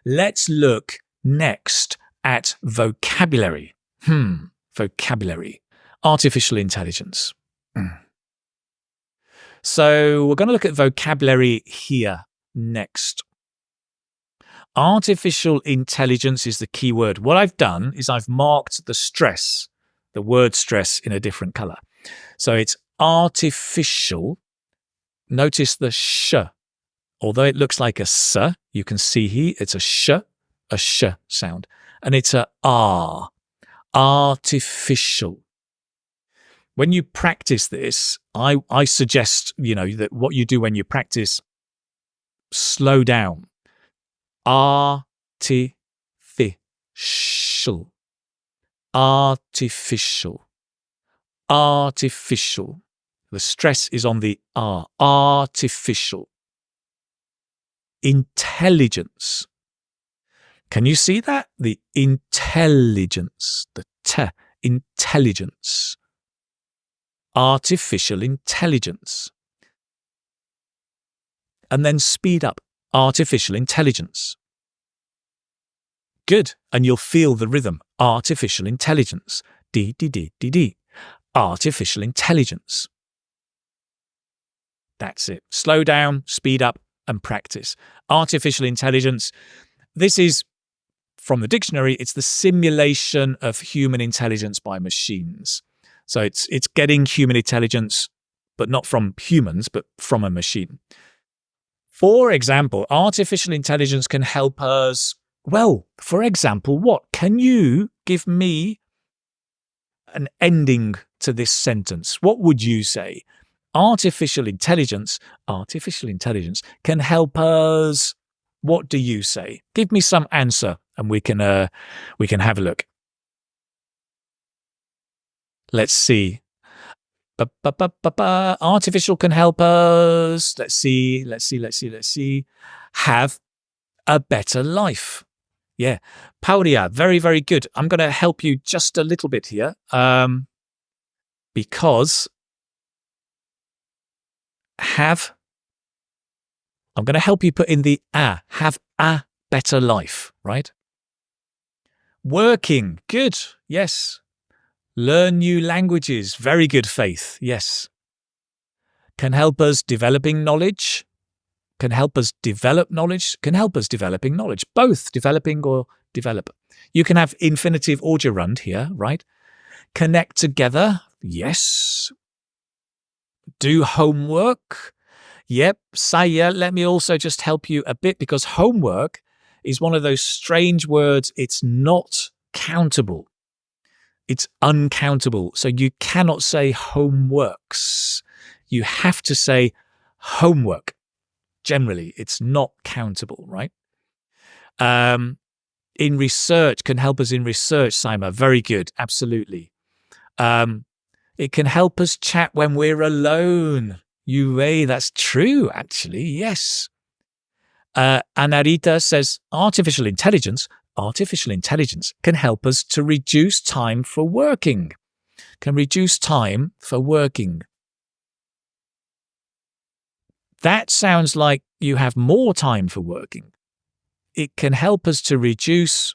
Let's look next at vocabulary. Vocabulary. Artificial intelligence. So we're going to look at vocabulary here next. Artificial intelligence is the key word. What I've done is I've marked the stress, the word stress, in a different color. So it's artificial. Notice the sh. Although it looks like a s, you can see here it's a sh sound. And it's a r. Artificial. When you practice this, I suggest, that what you do when you practice, slow down. Artificial. Artificial. Artificial. The stress is on the R. Artificial. Intelligence. Can you see that? The intelligence. The T. Intelligence. Artificial intelligence. And then speed up. Artificial intelligence. Good. And you'll feel the rhythm. Artificial intelligence. D, D, D, D, D. Artificial intelligence. That's it. Slow down, speed up, and practice. Artificial intelligence. This is, from the dictionary, it's the simulation of human intelligence by machines. So it's getting human intelligence, but not from humans, but from a machine. For example, artificial intelligence can help us. Well, for example, what? Can you give me an ending to this sentence? What would you say? Artificial intelligence can help us. What do you say? Give me some answer and we can have a look. Let's see. Artificial can help us. Let's see. Have a better life. Yeah. Paulia, very, very good. I'm going to help you just a little bit here. Because I'm going to help you put in the a. Have a better life, right? Working. Good. Yes. Learn new languages. Very good, Faith. Yes. Can help us developing knowledge. Can help us develop knowledge. Can help us developing knowledge. Both developing or develop. You can have infinitive or gerund here, right? Connect together. Yes. Do homework. Yep. Saya, let me also just help you a bit because homework is one of those strange words. It's not countable. It's uncountable. So you cannot say homeworks. You have to say homework. Generally, it's not countable, right? In research, can help us in research, Saima. Very good. Absolutely. It can help us chat when we're alone. That's true, actually. Yes. Anarita says, artificial intelligence can help us to reduce time for working. Can reduce time for working. That sounds like you have more time for working. It can help us to reduce,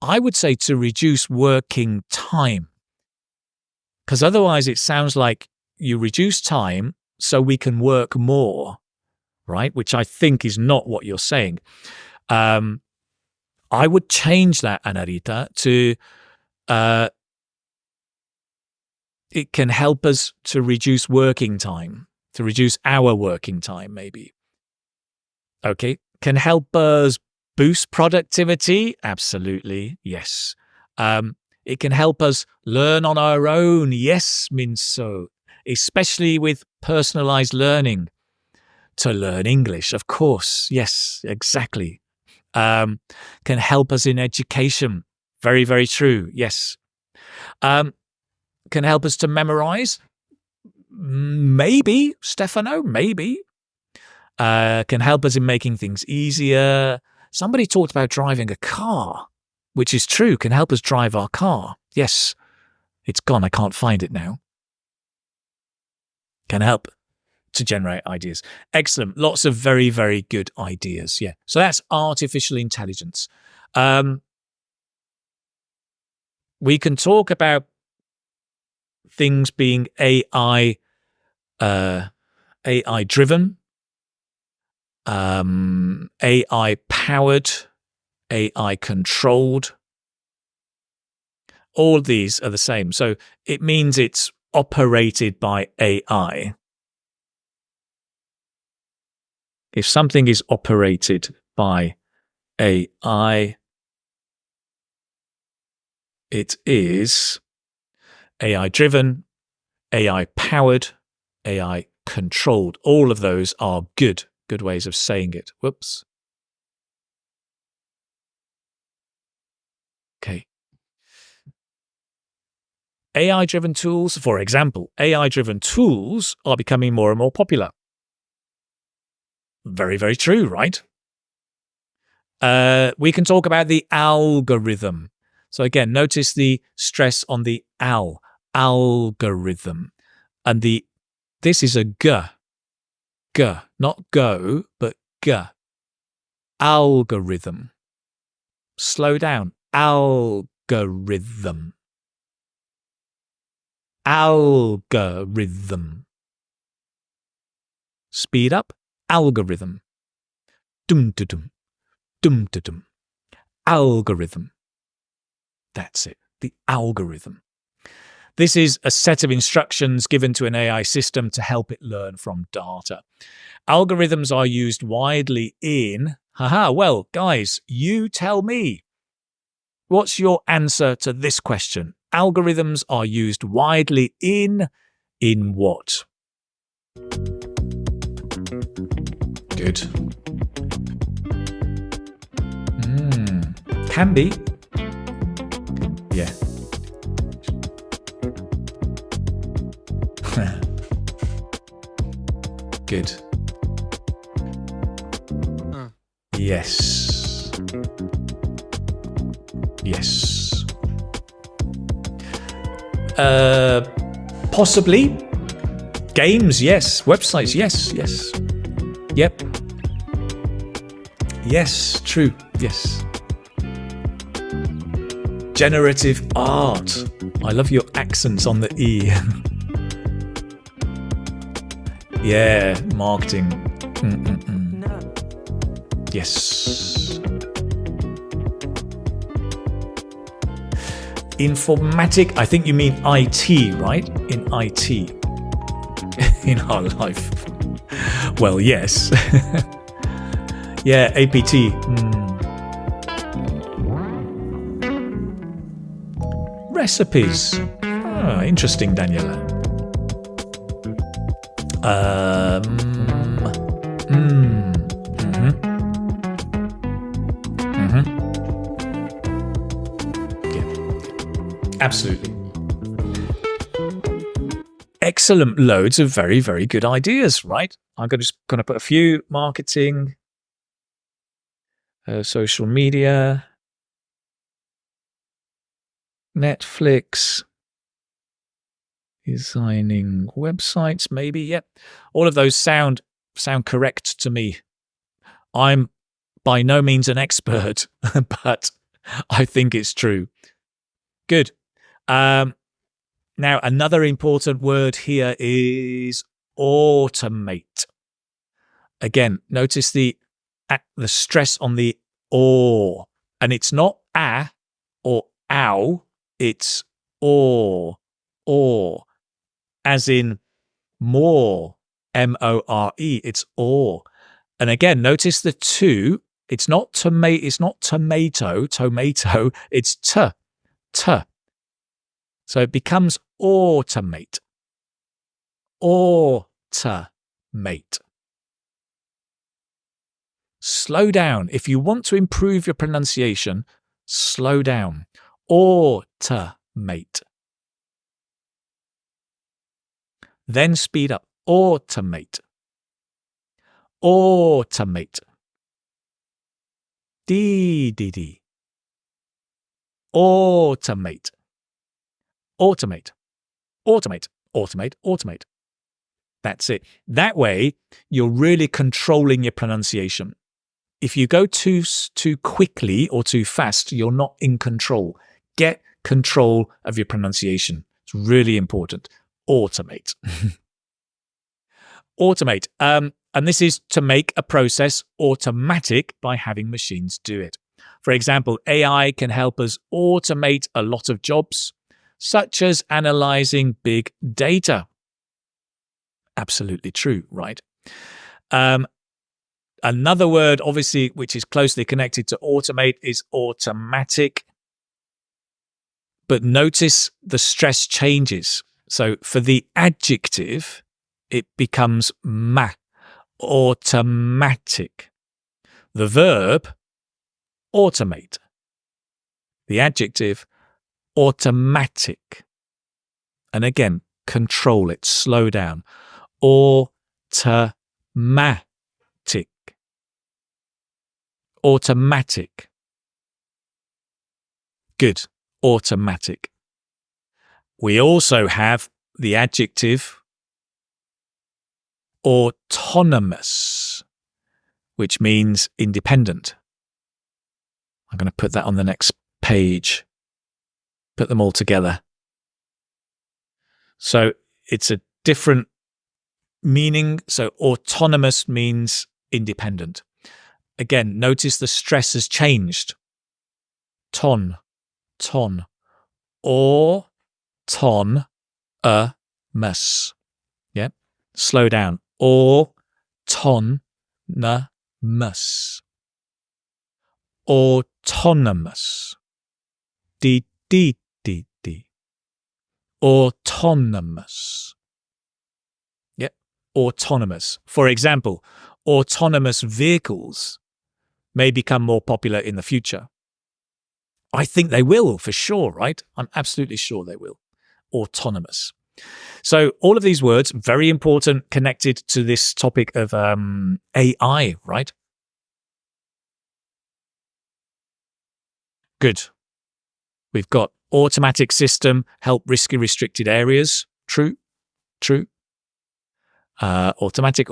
I would say to reduce working time. Because otherwise it sounds like you reduce time so we can work more, right? Which I think is not what you're saying. I would change that, Anarita, to it can help us to reduce working time, to reduce our working time, maybe. Okay. Can help us boost productivity? Absolutely. Yes. It can help us learn on our own. Yes, Minso. Especially with personalized learning. To learn English, of course. Yes, exactly. Can help us in education. Very, very true. Yes. Can help us to memorize? Maybe, Stefano, maybe. Can help us in making things easier. Somebody talked about driving a car, which is true, can help us drive our car. Yes, it's gone. I can't find it now. Can help. to generate ideas. Excellent. Lots of very, very good ideas. Yeah. So that's artificial intelligence. We can talk about things being AI driven, AI powered, AI controlled. All of these are the same. So it means it's operated by AI. If something is operated by AI, it is AI driven, AI powered, AI controlled. All of those are good ways of saying it. Whoops. Okay. AI-driven tools, for example, AI-driven tools are becoming more and more popular. Very, very true, right? We can talk about the algorithm. So again, notice the stress on the algorithm. And this is a g, not go, but g. Algorithm. Slow down. Algorithm. Algorithm. Speed up. Algorithm. Dum-da-dum. Dum-da-dum. Algorithm. That's it. The algorithm. This is a set of instructions given to an AI system to help it learn from data. Algorithms are used widely in... well, guys, you tell me. What's your answer to this question? Algorithms are used widely in what? Good. Can be. Yeah. Good. Yes. Yes. Possibly. Games, yes. Websites, yes. Yes. Yep. Yes, true. Yes. Generative art. I love your accents on the E. Yeah, marketing. Yes. Informatic. I think you mean IT, right? In IT. In our life. Well, yes. Yeah, APT. Recipes. Interesting, Daniela. Yeah. Absolutely. Excellent. Loads of very, very good ideas, right? I'm just going to put a few: marketing, social media, Netflix, designing websites, maybe. Yep. All of those sound correct to me. I'm by no means an expert, but I think it's true. Good. Now, another important word here is automate. Again, notice the stress on the or, and it's not a or ow, it's or, as in more, more, it's or. And again, notice the two, it's not tomato, it's t. So it becomes automate. Automate. Slow down. If you want to improve your pronunciation, slow down. Automate. Then speed up. Automate. Automate. D. Automate. Automate. Automate. Automate. Automate. That's it. That way, you're really controlling your pronunciation. If you go too quickly or too fast, you're not in control. Get control of your pronunciation. It's really important. Automate. Automate. And this is to make a process automatic by having machines do it. For example, AI can help us automate a lot of jobs, such as analyzing big data. Absolutely true, right? Another word, obviously, which is closely connected to automate is automatic. But notice the stress changes. So for the adjective, it becomes automatic. The verb, automate. The adjective, automatic. And again, control it, slow down. Automatic. Automatic. Good. Automatic. We also have the adjective autonomous, which means independent. I'm going to put that on the next page. Put them all together. So it's a different meaning. So autonomous means independent. Again, notice the stress has changed. Ton. Autonomous. Yeah. Slow down. Autonomous. Autonomous. D. Autonomous. Yep. Autonomous. For example, autonomous vehicles may become more popular in the future. I think they will, for sure, right? I'm absolutely sure they will. Autonomous. So all of these words, very important, connected to this topic of AI, right? Good. We've got automatic system, help risky restricted areas. True. Automatic.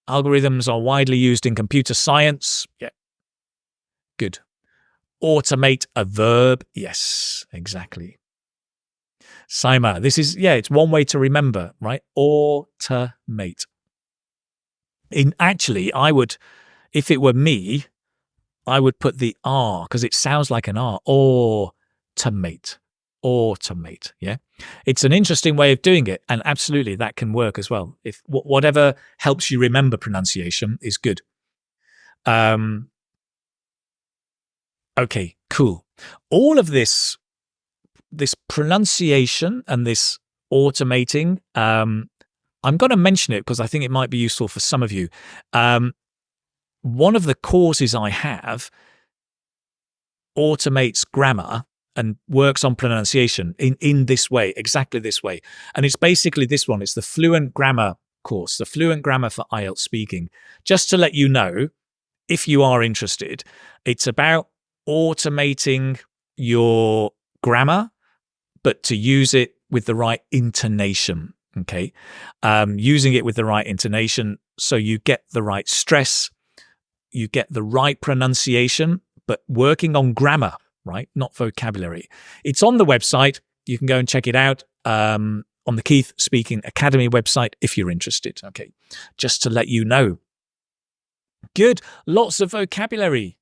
Algorithms are widely used in computer science. Yeah. Good. Automate, a verb. Yes, exactly. Saima, this is, it's one way to remember, right? Automate. Actually, I would, if it were me, I would put the R because it sounds like an R. Automate. Yeah. It's an interesting way of doing it. And absolutely, that can work as well. If whatever helps you remember pronunciation is good. Okay, cool. All of this pronunciation and this automating, I'm going to mention it because I think it might be useful for some of you. One of the courses I have automates grammar and works on pronunciation in this way, exactly this way. And it's basically this one. It's the Fluent Grammar course, the Fluent Grammar for IELTS Speaking. Just to let you know, if you are interested, it's about automating your grammar, but to use it with the right intonation, okay? Using it with the right intonation so you get the right stress, you get the right pronunciation, but working on grammar, right? Not vocabulary. It's on the website. You can go and check it out on the Keith Speaking Academy website if you're interested, okay? Just to let you know. Good. Lots of vocabulary.